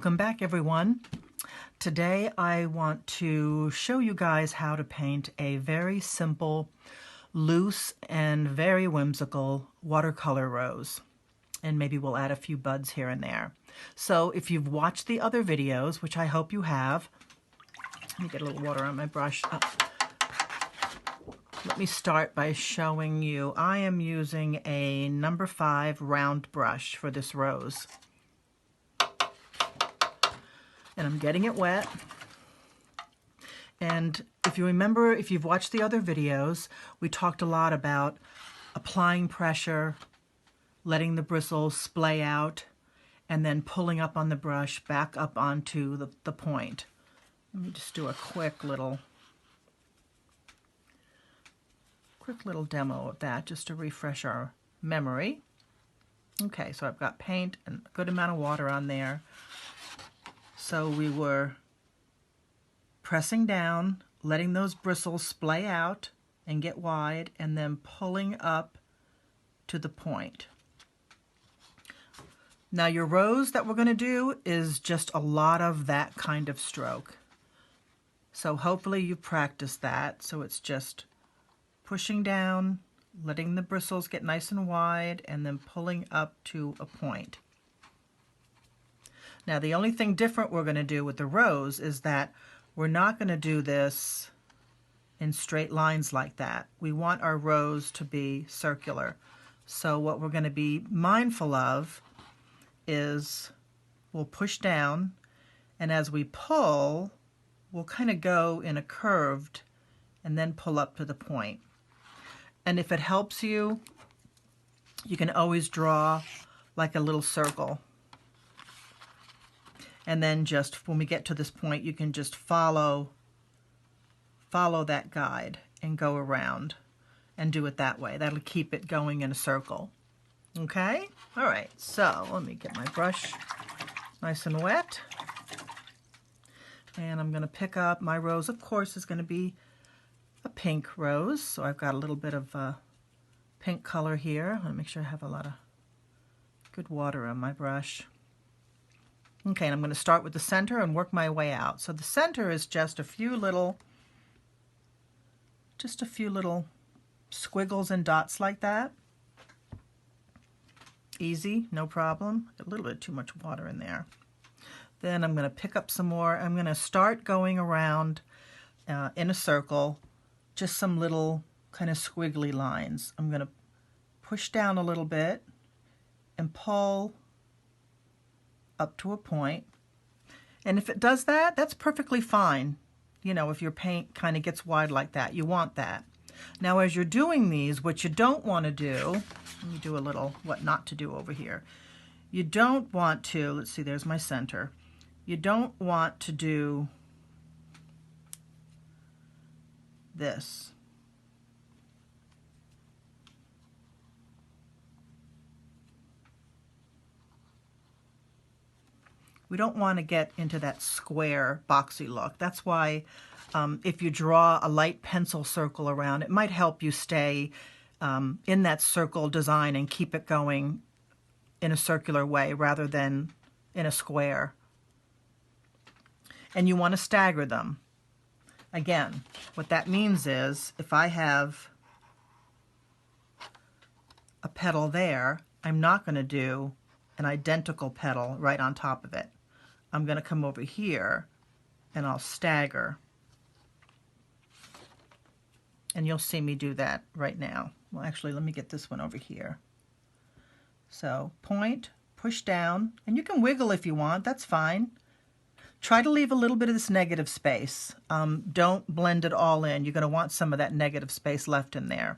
Welcome back, everyone. Today I want to show you guys how to paint a very simple, loose, and very whimsical watercolor rose. And maybe we'll add a few buds here and there. So if you've watched the other videos, which I hope you have, let me get a little water on my brush. Let me start by showing you, I am using a number 5 round brush for this rose. And I'm getting it wet. And if you remember, if you've watched the other videos, we talked a lot about applying pressure, letting the bristles splay out, and then pulling up on the brush back up onto the point. Let me just do a quick little demo of that just to refresh our memory. Okay, so I've got paint and a good amount of water on there. So we were pressing down, letting those bristles splay out and get wide, and then pulling up to the point. Now your rose that we're going to do is just a lot of that kind of stroke. So hopefully you've practiced that. So it's just pushing down, letting the bristles get nice and wide, and then pulling up to a point. Now the only thing different we're going to do with the rose is that we're not going to do this in straight lines like that. We want our rose to be circular. So what we're going to be mindful of is we'll push down, and as we pull, we'll kind of go in a curved and then pull up to the point. And if it helps you, you can always draw like a little circle. And then just when we get to this point, you can just follow that guide and go around and do it that way. That'll keep it going in a circle. Okay? All right, so let me get my brush nice and wet. And I'm going to pick up my rose. Of course, is going to be a pink rose. So I've got a little bit of pink color here. I want to make sure I have a lot of good water on my brush. Okay, and I'm going to start with the center and work my way out. So the center is just a few little squiggles and dots like that. Easy, no problem. A little bit too much water in there. Then I'm going to pick up some more. I'm going to start going around in a circle, just some little kind of squiggly lines. I'm going to push down a little bit and pull up to a point. And if it does that, that's perfectly fine. You know, if your paint kind of gets wide like that, you want that. Now as you're doing these, what you don't want to do, let me do a little what not to do over here. You don't want to, let's see, there's my center. You don't want to do this. We don't want to get into that square, boxy look. That's why if you draw a light pencil circle around, it might help you stay in that circle design and keep it going in a circular way rather than in a square. And you want to stagger them. Again, what that means is if I have a petal there, I'm not going to do an identical petal right on top of it. I'm going to come over here and I'll stagger. And you'll see me do that right now. Well, actually, let me get this one over here. So point, push down, and you can wiggle if you want, that's fine. Try to leave a little bit of this negative space. Don't blend it all in. You're going to want some of that negative space left in there.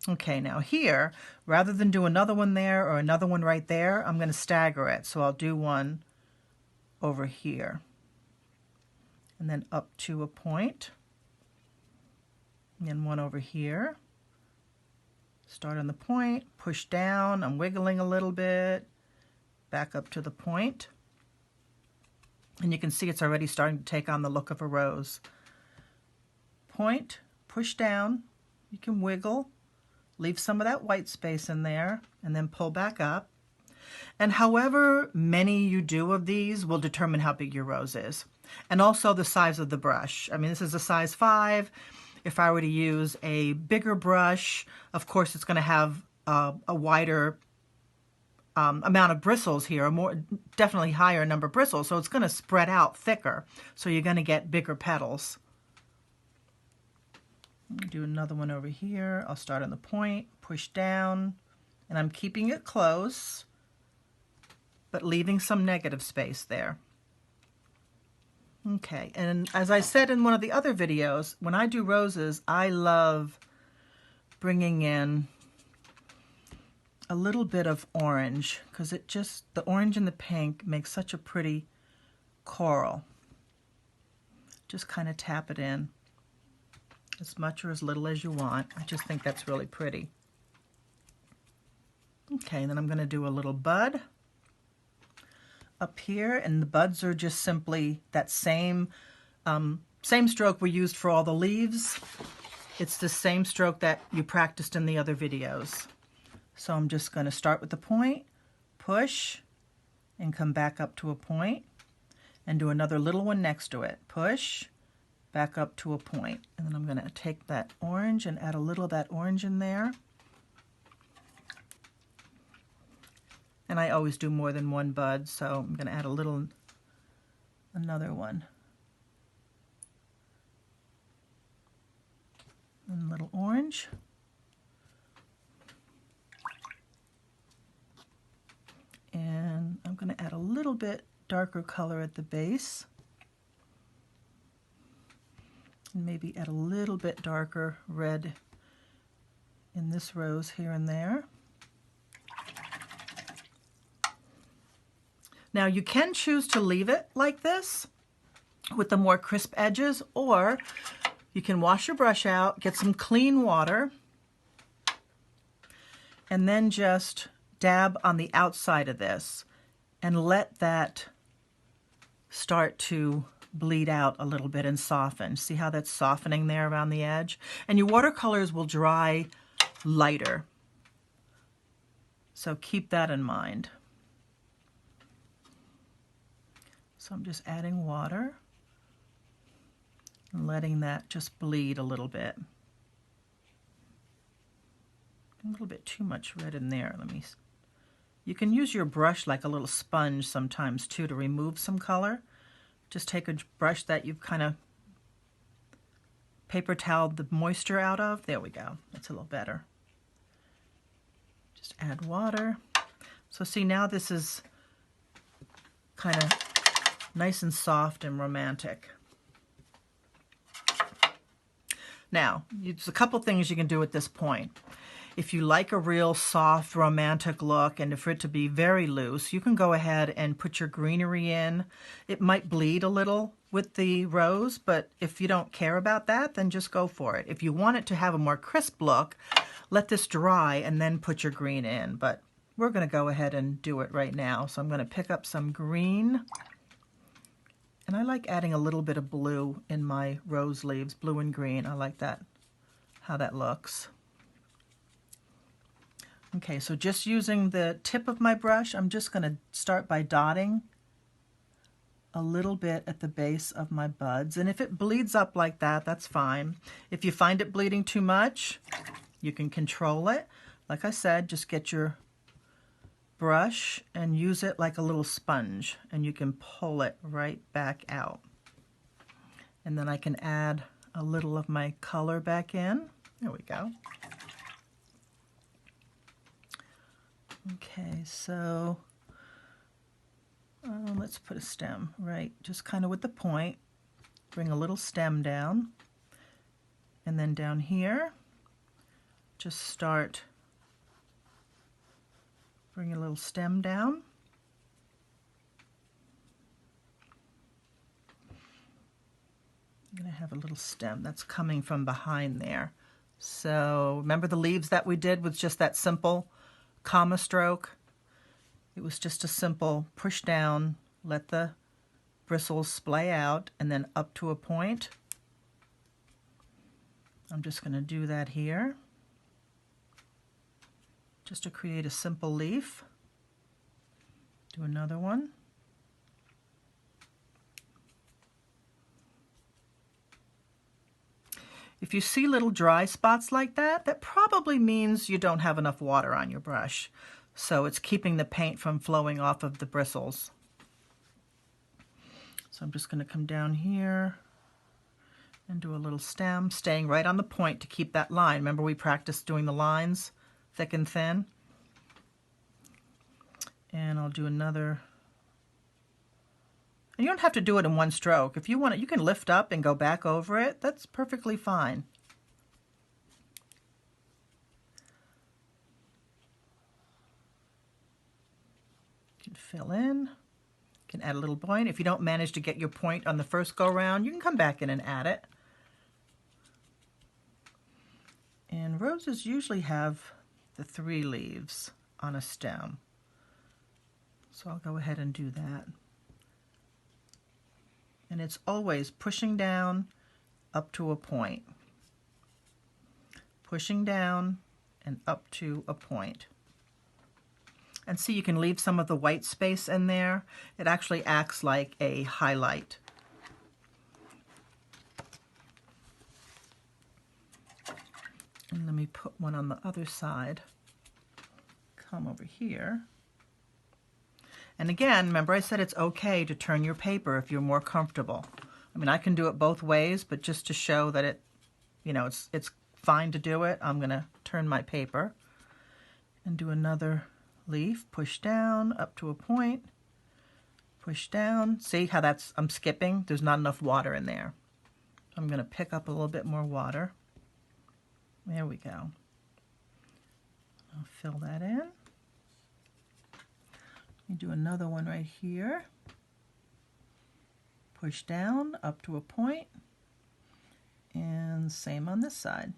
Okay, now here, rather than do another one there or another one right there, I'm going to stagger it. So I'll do one over here and then up to a point, and then one over here. Start on the point, push down, I'm wiggling a little bit, back up to the point, and you can see it's already starting to take on the look of a rose. Point, push down, you can wiggle, leave some of that white space in there, and then pull back up. And however many you do of these will determine how big your rose is. And also the size of the brush. I mean, this is a size 5. If I were to use a bigger brush, of course it's going to have a wider amount of bristles here, definitely higher number of bristles, so it's going to spread out thicker. So you're going to get bigger petals. Let me do another one over here. I'll start on the point, push down, and I'm keeping it close, but leaving some negative space there. Okay, and as I said in one of the other videos, when I do roses, I love bringing in a little bit of orange, because the orange and the pink makes such a pretty coral. Just kind of tap it in as much or as little as you want. I just think that's really pretty. Okay, and then I'm going to do a little bud up here, and the buds are just simply that same stroke we used for all the leaves. It's the same stroke that you practiced in the other videos. So I'm just going to start with the point, push, and come back up to a point, and do another little one next to it. Push, back up to a point. And then I'm going to take that orange and add a little of that orange in there. And I always do more than one bud, so I'm going to add another one. And a little orange. And I'm going to add a little bit darker color at the base. And maybe add a little bit darker red in this rose here and there. Now you can choose to leave it like this with the more crisp edges, or you can wash your brush out, get some clean water, and then just dab on the outside of this and let that start to bleed out a little bit and soften. See how that's softening there around the edge? And your watercolors will dry lighter. So keep that in mind. So I'm just adding water and letting that just bleed a little bit. A little bit too much red in there. You can use your brush like a little sponge sometimes too to remove some color. Just take a brush that you've kind of paper toweled the moisture out of. There we go. That's a little better. Just add water. So see, now this is kind of nice and soft and romantic. Now, there's a couple things you can do at this point. If you like a real soft, romantic look and for it to be very loose, you can go ahead and put your greenery in. It might bleed a little with the rose, but if you don't care about that, then just go for it. If you want it to have a more crisp look, let this dry and then put your green in. But we're going to go ahead and do it right now. So I'm going to pick up some green. And I like adding a little bit of blue in my rose leaves, blue and green. I like that, how that looks. Okay, so just using the tip of my brush, I'm just going to start by dotting a little bit at the base of my buds. And if it bleeds up like that, that's fine. If you find it bleeding too much, you can control it. Like I said, just get your brush and use it like a little sponge, and you can pull it right back out. And then I can add a little of my color back in. There we go. Okay, so let's put a stem, right, just kind of with the point. Bring a little stem down, and then down here, just start bring a little stem down. I'm going to have a little stem that's coming from behind there. So remember the leaves that we did with just that simple comma stroke? It was just a simple push down, let the bristles splay out, and then up to a point. I'm just going to do that here, just to create a simple leaf. Do another one. If you see little dry spots like that, that probably means you don't have enough water on your brush. So it's keeping the paint from flowing off of the bristles. So I'm just going to come down here and do a little stem, staying right on the point to keep that line. Remember we practiced doing the lines, thick and thin? And I'll do another. And you don't have to do it in one stroke. If you want it, you can lift up and go back over it. That's perfectly fine. You can fill in. You can add a little point. If you don't manage to get your point on the first go round, you can come back in and add it. And roses usually have the 3 leaves on a stem. So I'll go ahead and do that. And it's always pushing down up to a point. Pushing down and up to a point. And see, you can leave some of the white space in there. It actually acts like a highlight. And let me put one on the other side. Come over here. And again, remember I said it's okay to turn your paper if you're more comfortable. I mean, I can do it both ways, but just to show that it, you know, it's fine to do it, I'm going to turn my paper and do another leaf. Push down up to a point. Push down. See how that's, I'm skipping? There's not enough water in there. I'm going to pick up a little bit more water. There we go. I'll fill that in. You do another one right here. Push down up to a point, and same on this side.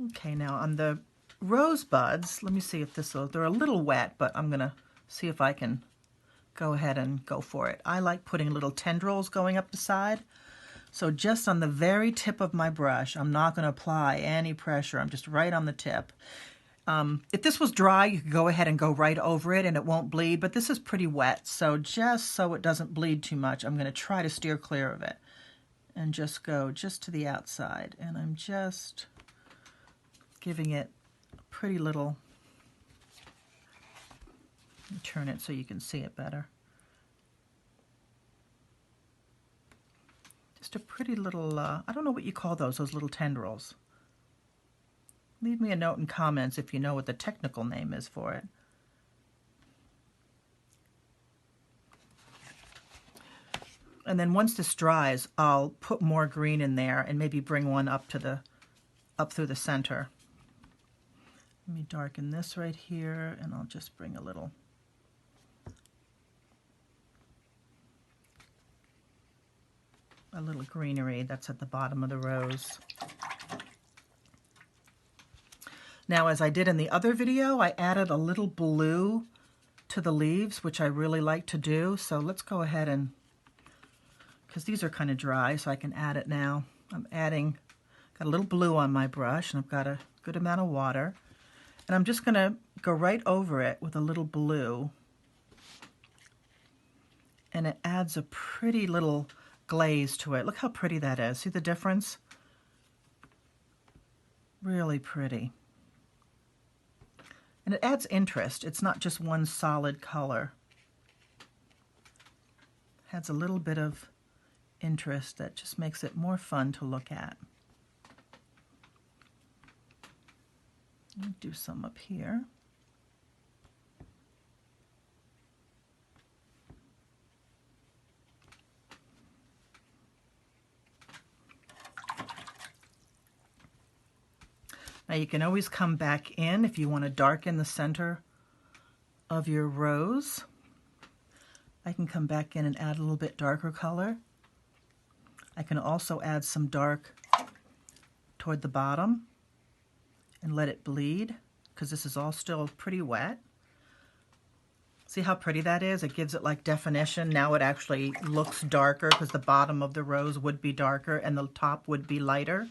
Okay, now on the rosebuds, let me see if this will, they're a little wet, but I'm gonna see if I can go ahead and go for it. I like putting little tendrils going up the side. So just on the very tip of my brush, I'm not going to apply any pressure. I'm just right on the tip. If this was dry, you could go ahead and go right over it and it won't bleed, but this is pretty wet. So just so it doesn't bleed too much, I'm going to try to steer clear of it and just go just to the outside. And I'm just giving it a pretty little, let me turn it so you can see it better. Just a pretty little, I don't know what you call those little tendrils. Leave me a note in comments if you know what the technical name is for it. And then once this dries, I'll put more green in there and maybe bring one up through the center. Let me darken this right here, and I'll just bring a little greenery that's at the bottom of the rose. Now, as I did in the other video, I added a little blue to the leaves, which I really like to do. So let's go ahead and, because these are kind of dry, so I can add it now. I'm adding, got a little blue on my brush, and I've got a good amount of water. And I'm just going to go right over it with a little blue. And it adds a pretty little glaze to it. Look how pretty that is. See the difference? Really pretty. And it adds interest. It's not just one solid color. It adds a little bit of interest that just makes it more fun to look at. Let me do some up here. Now you can always come back in if you want to darken the center of your rose. I can come back in and add a little bit darker color. I can also add some dark toward the bottom and let it bleed, because this is all still pretty wet. See how pretty that is? It gives it like definition. Now it actually looks darker because the bottom of the rose would be darker and the top would be lighter.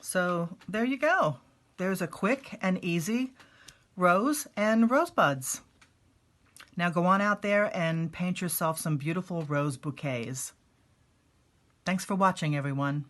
So there you go. There's a quick and easy rose and rosebuds. Now go on out there and paint yourself some beautiful rose bouquets. Thanks for watching, everyone.